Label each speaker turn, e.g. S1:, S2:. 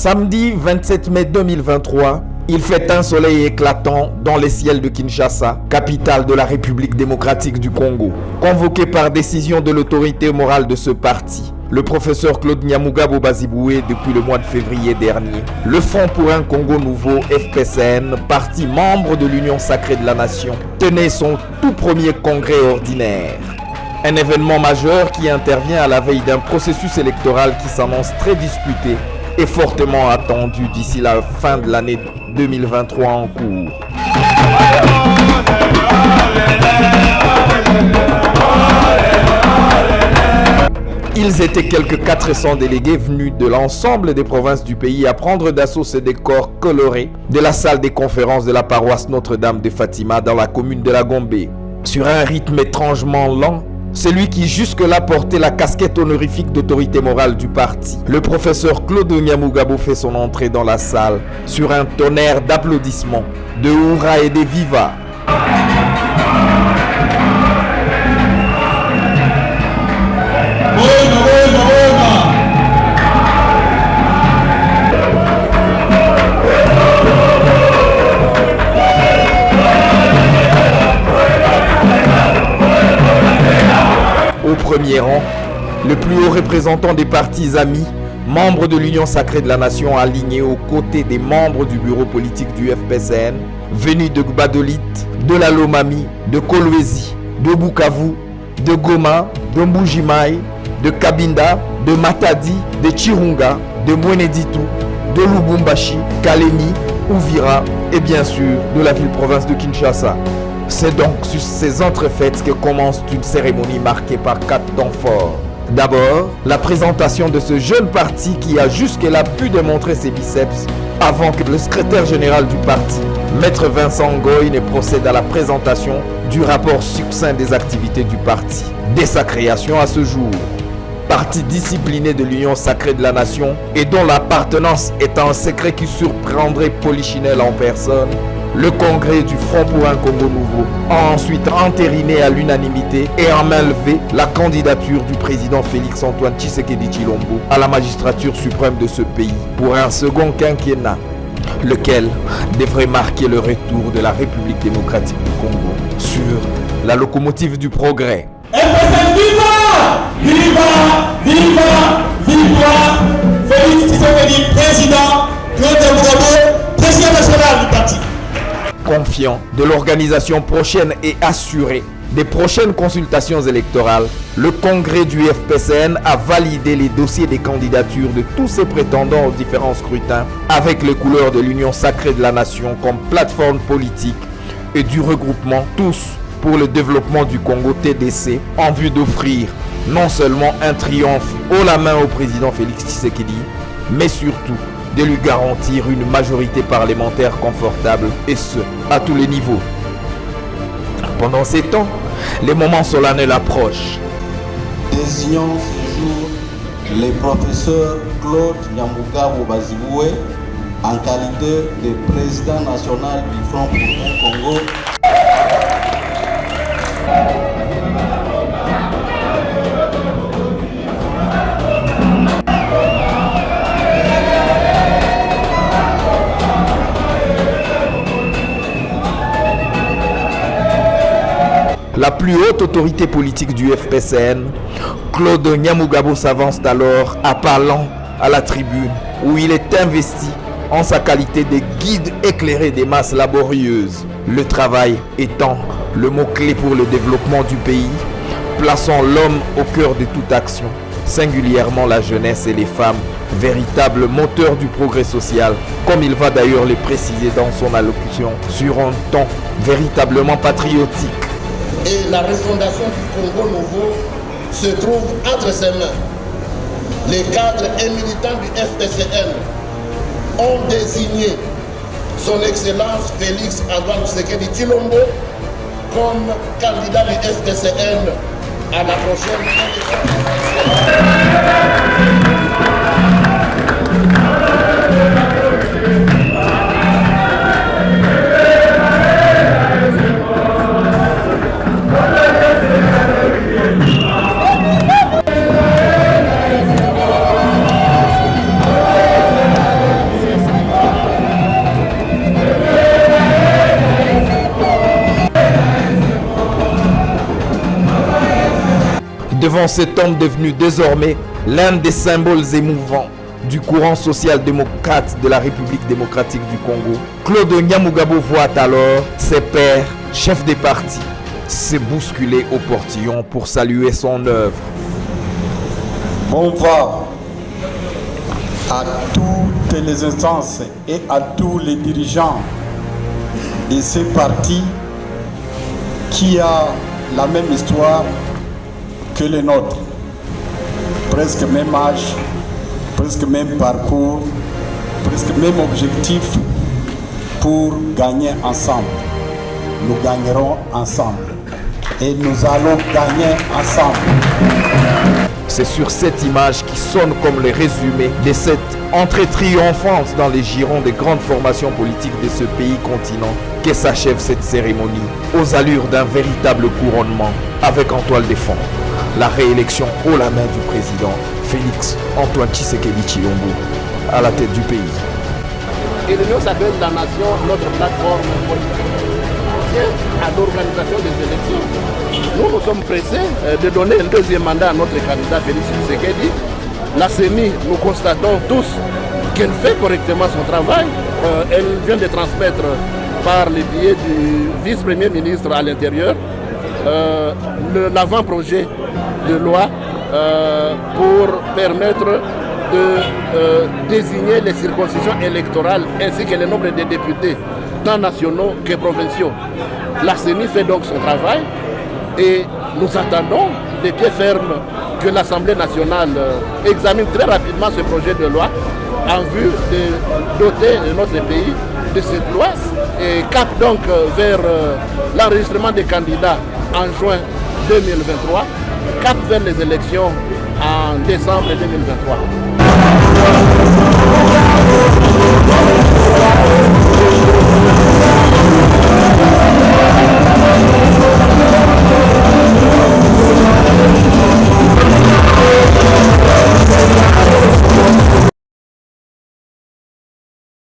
S1: Samedi 27 mai 2023, il fait un soleil éclatant dans les ciels de Kinshasa, capitale de la République démocratique du Congo. Convoqué par décision de l'autorité morale de ce parti, le professeur Claude Nyamugabo Baziboué depuis le mois de février dernier, le Front pour un Congo nouveau FPCN, parti membre de l'Union sacrée de la nation, tenait son tout premier congrès ordinaire. Un événement majeur qui intervient à la veille d'un processus électoral qui s'annonce très disputé et fortement attendu d'ici la fin de l'année 2023 en cours. Ils étaient quelques 400 délégués venus de l'ensemble des provinces du pays à prendre d'assaut ce décor coloré de la salle des conférences de la paroisse Notre-Dame de Fatima dans la commune de la Gombe. Sur un rythme étrangement lent, celui qui jusque-là portait la casquette honorifique d'autorité morale du parti, le professeur Claude Nyamugabo fait son entrée dans la salle sur un tonnerre d'applaudissements, de hurrahs et de vivas. Au premier rang, le plus haut représentant des partis amis, membre de l'Union sacrée de la nation, aligné aux côtés des membres du bureau politique du FPCN, venus de Gbadolit, de la Lomami, de Kolwezi, de Bukavu, de Goma, de Mbujimaï, de Kabinda, de Matadi, de Chirunga, de Mweneditu, de Lubumbashi, Kalemi, Uvira et bien sûr de la ville-province de Kinshasa. C'est donc sur ces entrefaites que commence une cérémonie marquée par 4 temps forts. D'abord, la présentation de ce jeune parti qui a jusque-là pu démontrer ses biceps avant que le secrétaire général du parti, Maître Vincent Ngoy, ne procède à la présentation du rapport succinct des activités du parti, dès sa création à ce jour. Parti discipliné de l'Union sacrée de la nation et dont l'appartenance est un secret qui surprendrait Polichinelle en personne, le congrès du Front pour un Congo nouveau a ensuite entériné à l'unanimité et en main levée la candidature du président Félix Antoine Tshisekedi Tshilombo à la magistrature suprême de ce pays pour un second quinquennat, lequel devrait marquer le retour de la République démocratique du Congo sur la locomotive du progrès.
S2: Viva! Viva! Viva! Félix Tshisekedi, président, Claude Nyamugabo, président national du parti.
S1: Confiant de l'organisation prochaine et assuré des prochaines consultations électorales, le congrès du FPCN a validé les dossiers des candidatures de tous ses prétendants aux différents scrutins avec les couleurs de l'Union sacrée de la nation comme plateforme politique et du regroupement Tous pour le développement du Congo TDC en vue d'offrir non seulement un triomphe haut la main au président Félix Tshisekedi, mais surtout de lui garantir une majorité parlementaire confortable et ce, à tous les niveaux. Pendant ces temps, les moments solennels approchent.
S3: Désignons ce jour le professeur Claude Nyamugabo Baziboué en qualité de président national du Front pour un Congo.
S1: La plus haute autorité politique du FPCN, Claude Nyamugabo s'avance alors à parlant à la tribune où il est investi en sa qualité de guide éclairé des masses laborieuses. Le travail étant le mot-clé pour le développement du pays, plaçant l'homme au cœur de toute action, singulièrement la jeunesse et les femmes, véritables moteurs du progrès social, comme il va d'ailleurs le préciser dans son allocution sur un ton véritablement patriotique.
S4: Et la refondation du Congo nouveau se trouve entre ses mains. Les cadres et militants du FPCN ont désigné son Excellence Félix Antoine Tshisekedi Tshilombo comme candidat du FPCN à la prochaine élection.
S1: devant cet homme devenu désormais l'un des symboles émouvants du courant social-démocrate de la République démocratique du Congo, Claude Nyamugabo voit alors ses pairs, chefs des partis, se bousculer au portillon pour saluer son œuvre.
S5: Bon vent à toutes les instances et à tous les dirigeants de ces partis qui a la même histoire que le nôtre, presque même âge, presque même parcours, presque même objectif pour gagner ensemble. Nous gagnerons ensemble et nous allons gagner ensemble.
S1: C'est sur cette image qui sonne comme le résumé de cette entrée triomphante dans les girons des grandes formations politiques de ce pays continent que s'achève cette cérémonie aux allures d'un véritable couronnement avec en toile de fond la réélection haut la main du président Félix Antoine Tshisekedi Tshilombo à la tête du pays.
S6: Et l'Union sacrée de la nation, notre plateforme politique, tient à l'organisation des élections. Nous nous sommes pressés de donner un deuxième mandat à notre candidat Félix Tshisekedi. La CENI, nous constatons tous qu'elle fait correctement son travail. Elle vient de transmettre par le biais du vice-premier ministre à l'intérieur l'avant-projet de loi pour permettre de désigner les circonscriptions électorales ainsi que le nombre de députés, tant nationaux que provinciaux. La CENI fait donc son travail et nous attendons de pied ferme que l'Assemblée nationale examine très rapidement ce projet de loi en vue de doter notre pays de cette loi et cap donc vers l'enregistrement des candidats en juin 2023, cap vers les élections en décembre 2023.